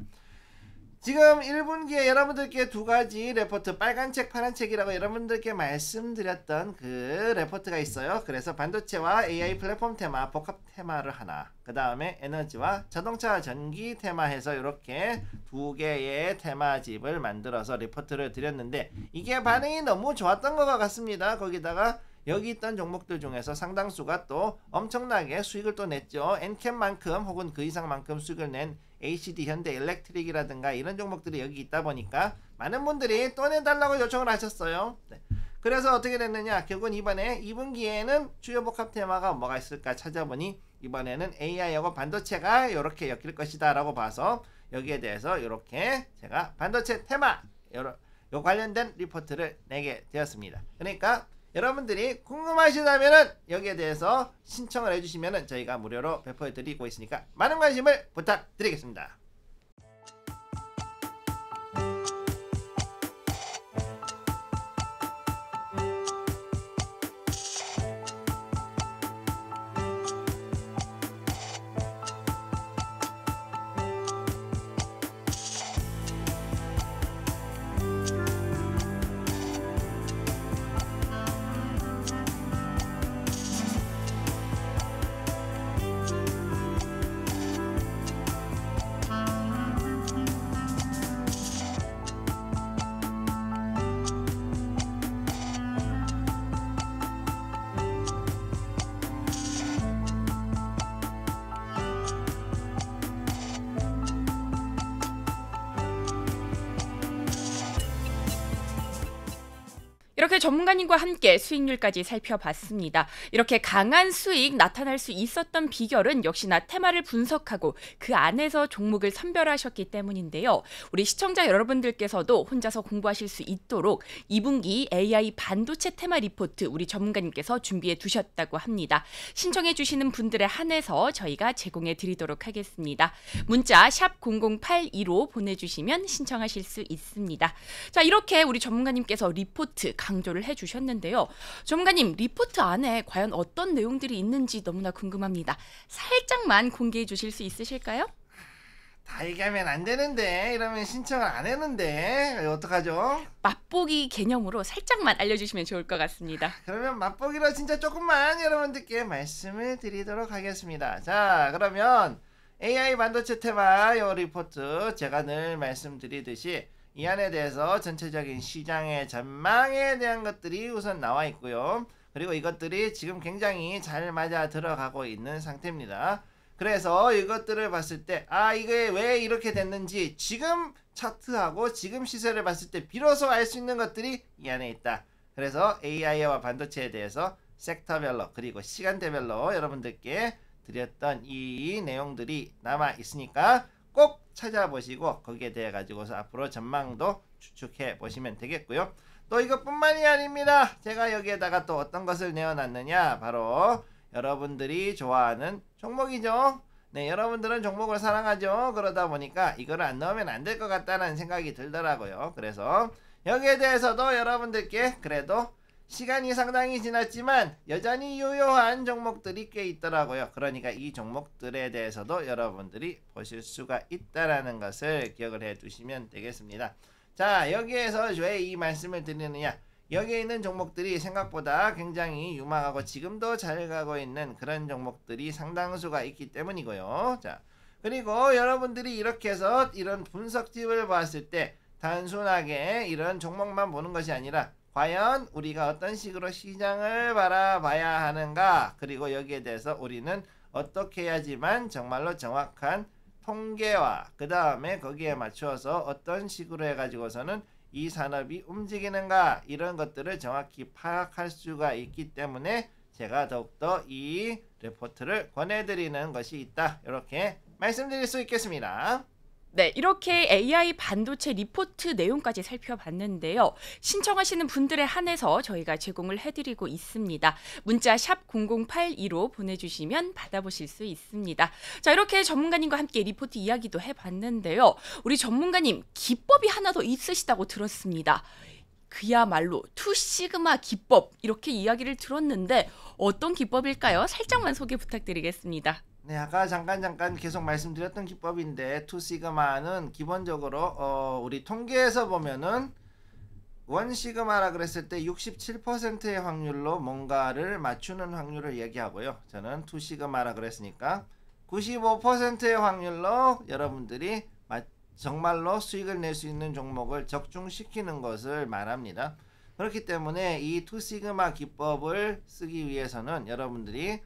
지금 1분기에 여러분들께 두 가지 레포트, 빨간 책, 파란 책이라고 여러분들께 말씀드렸던 그 레포트가 있어요. 그래서 반도체와 AI 플랫폼 테마, 복합 테마를 하나, 그 다음에 에너지와 자동차 전기 테마 해서 이렇게 두 개의 테마집을 만들어서 리포트를 드렸는데 이게 반응이 너무 좋았던 것 같습니다. 거기다가 여기 있던 종목들 중에서 상당수가 또 엄청나게 수익을 또 냈죠. 엔캡만큼 혹은 그 이상만큼 수익을 낸 ACD, 현대 일렉트릭이라든가 이런 종목들이 여기 있다 보니까 많은 분들이 또 내달라고 요청을 하셨어요. 네. 그래서 어떻게 됐느냐, 결국은 이번에 2분기에는 주요 복합 테마가 뭐가 있을까 찾아보니 이번에는 AI하고 반도체가 이렇게 엮일 것이다 라고 봐서 여기에 대해서 이렇게 제가 반도체 테마 요 관련된 리포트를 내게 되었습니다. 그러니까 여러분들이 궁금하시다면은 여기에 대해서 신청을 해주시면은 저희가 무료로 배포해 드리고 있으니까 많은 관심을 부탁드리겠습니다. 이렇게 전문가님과 함께 수익률까지 살펴봤습니다. 이렇게 강한 수익 나타날 수 있었던 비결은 역시나 테마를 분석하고 그 안에서 종목을 선별하셨기 때문인데요. 우리 시청자 여러분들께서도 혼자서 공부하실 수 있도록 2분기 AI 반도체 테마 리포트 우리 전문가님께서 준비해 두셨다고 합니다. 신청해 주시는 분들에 한해서 저희가 제공해 드리도록 하겠습니다. 문자 샵 0082로 보내주시면 신청하실 수 있습니다. 자, 이렇게 우리 전문가님께서 리포트 강조를 해주셨는데요. 전문가님, 리포트 안에 과연 어떤 내용들이 있는지 너무나 궁금합니다. 살짝만 공개해 주실 수 있으실까요? 다 얘기하면 안 되는데 이러면 신청을 안 했는데 어떡하죠? 맛보기 개념으로 살짝만 알려주시면 좋을 것 같습니다. 그러면 맛보기로 진짜 조금만 여러분들께 말씀을 드리도록 하겠습니다. 자, 그러면 AI 반도체 테마 요 리포트 제가 늘 말씀드리듯이 이 안에 대해서 전체적인 시장의 전망에 대한 것들이 우선 나와 있고요. 그리고 이것들이 지금 굉장히 잘 맞아 들어가고 있는 상태입니다. 그래서 이것들을 봤을 때 이게 왜 이렇게 됐는지 지금 차트하고 지금 시세를 봤을 때 비로소 알 수 있는 것들이 이 안에 있다. 그래서 AI와 반도체에 대해서 섹터별로 그리고 시간대별로 여러분들께 드렸던 이 내용들이 남아 있으니까 꼭 찾아보시고 거기에 대해 가지고서 앞으로 전망도 추측해 보시면 되겠고요. 또 이것뿐만이 아닙니다. 제가 여기에다가 또 어떤 것을 내어놨느냐, 바로 여러분들이 좋아하는 종목이죠. 네, 여러분들은 종목을 사랑하죠. 그러다 보니까 이거를 안 넣으면 안 될 것 같다는 생각이 들더라고요. 그래서 여기에 대해서도 여러분들께 그래도 시간이 상당히 지났지만 여전히 유효한 종목들이 꽤 있더라고요. 그러니까 이 종목들에 대해서도 여러분들이 보실 수가 있다라는 것을 기억을 해 두시면 되겠습니다. 자, 여기에서 왜 이 말씀을 드리느냐, 여기에 있는 종목들이 생각보다 굉장히 유망하고 지금도 잘 가고 있는 그런 종목들이 상당수가 있기 때문이고요. 자, 그리고 여러분들이 이렇게 해서 이런 분석집을 봤을 때 단순하게 이런 종목만 보는 것이 아니라 과연 우리가 어떤 식으로 시장을 바라봐야 하는가, 그리고 여기에 대해서 우리는 어떻게 해야지만 정말로 정확한 통계와 그 다음에 거기에 맞추어서 어떤 식으로 해가지고서는 이 산업이 움직이는가, 이런 것들을 정확히 파악할 수가 있기 때문에 제가 더욱더 이 리포트를 권해드리는 것이 있다, 이렇게 말씀드릴 수 있겠습니다. 네, 이렇게 AI 반도체 리포트 내용까지 살펴봤는데요. 신청하시는 분들에 한해서 저희가 제공을 해드리고 있습니다. 문자 샵 0082로 보내주시면 받아보실 수 있습니다. 자, 이렇게 전문가님과 함께 리포트 이야기도 해봤는데요. 우리 전문가님, 기법이 하나 더 있으시다고 들었습니다. 그야말로 투시그마 기법, 이렇게 이야기를 들었는데 어떤 기법일까요? 살짝만 소개 부탁드리겠습니다. 네, 아까 잠깐 계속 말씀드렸던 기법인데, 투시그마는 기본적으로 우리 통계에서 보면은 원시그마라 그랬을 때 67%의 확률로 뭔가를 맞추는 확률을 얘기하고요. 저는 투시그마라 그랬으니까 95%의 확률로 여러분들이 정말로 수익을 낼 수 있는 종목을 적중시키는 것을 말합니다. 그렇기 때문에 이 투시그마 기법을 쓰기 위해서는 여러분들이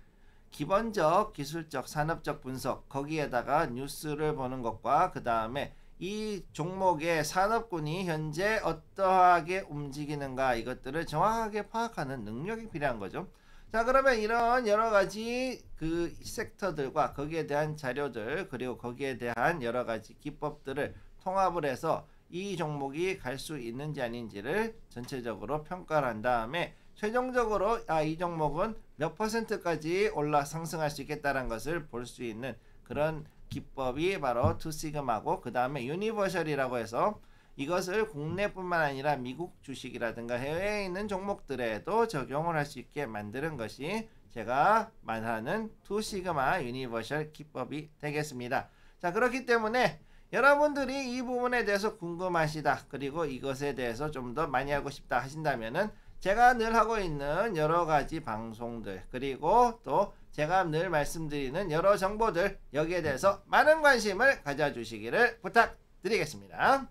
기본적, 기술적, 산업적 분석, 거기에다가 뉴스를 보는 것과 그 다음에 이 종목의 산업군이 현재 어떠하게 움직이는가, 이것들을 정확하게 파악하는 능력이 필요한 거죠. 자, 그러면 이런 여러 가지 그 섹터들과 거기에 대한 자료들 그리고 거기에 대한 여러 가지 기법들을 통합을 해서 이 종목이 갈 수 있는지 아닌지를 전체적으로 평가를 한 다음에 최종적으로 이 종목은 몇 %까지 상승할 수 있겠다는 것을 볼 수 있는 그런 기법이 바로 투시그마고, 그 다음에 유니버셜이라고 해서 이것을 국내뿐만 아니라 미국 주식이라든가 해외에 있는 종목들에도 적용을 할 수 있게 만드는 것이 제가 말하는 투시그마 유니버셜 기법이 되겠습니다. 자, 그렇기 때문에 여러분들이 이 부분에 대해서 궁금하시다, 그리고 이것에 대해서 좀 더 많이 알고 싶다 하신다면은 제가 늘 하고 있는 여러 가지 방송들, 그리고 또 제가 늘 말씀드리는 여러 정보들, 여기에 대해서 많은 관심을 가져주시기를 부탁드리겠습니다.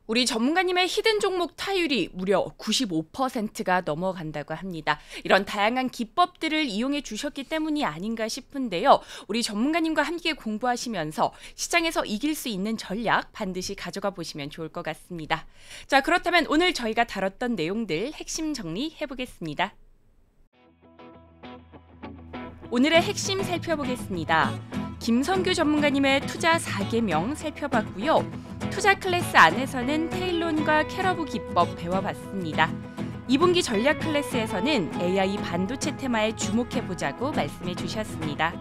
우리 전문가님의 히든 종목 타율이 무려 95%가 넘어간다고 합니다. 이런 다양한 기법들을 이용해 주셨기 때문이 아닌가 싶은데요. 우리 전문가님과 함께 공부하시면서 시장에서 이길 수 있는 전략 반드시 가져가 보시면 좋을 것 같습니다. 자, 그렇다면 오늘 저희가 다뤘던 내용들 핵심 정리해 보겠습니다. 오늘의 핵심 살펴보겠습니다. 김성규 전문가님의 투자 4계명 살펴봤고요. 투자 클래스 안에서는 테일론과 캐러브 기법 배워봤습니다. 2분기 전략 클래스에서는 AI 반도체 테마에 주목해보자고 말씀해 주셨습니다.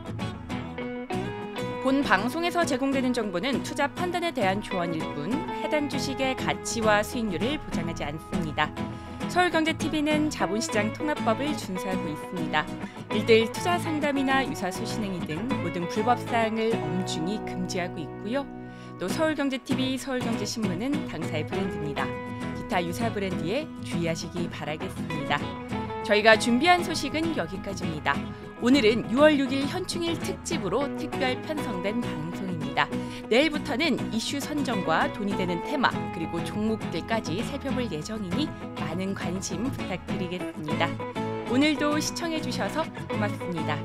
본 방송에서 제공되는 정보는 투자 판단에 대한 조언일 뿐 해당 주식의 가치와 수익률을 보장하지 않습니다. 서울경제TV는 자본시장 통합법을 준수하고 있습니다. 일대일 투자 상담이나 유사수 신행위 등 모든 불법사항을 엄중히 금지하고 있고요. 또 서울경제TV, 서울경제신문은 당사의 브랜드입니다. 기타 유사 브랜드에 주의하시기 바라겠습니다. 저희가 준비한 소식은 여기까지입니다. 오늘은 6월 6일 현충일 특집으로 특별 편성된 방송입니다. 내일부터는 이슈 선정과 돈이 되는 테마 그리고 종목들까지 살펴볼 예정이니 많은 관심 부탁드리겠습니다. 오늘도 시청해주셔서 고맙습니다.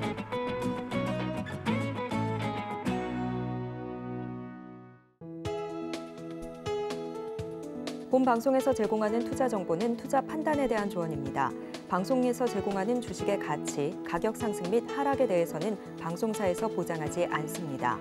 본 방송에서 제공하는 투자 정보는 투자 판단에 대한 조언입니다. 방송에서 제공하는 주식의 가치, 가격 상승 및 하락에 대해서는 방송사에서 보장하지 않습니다.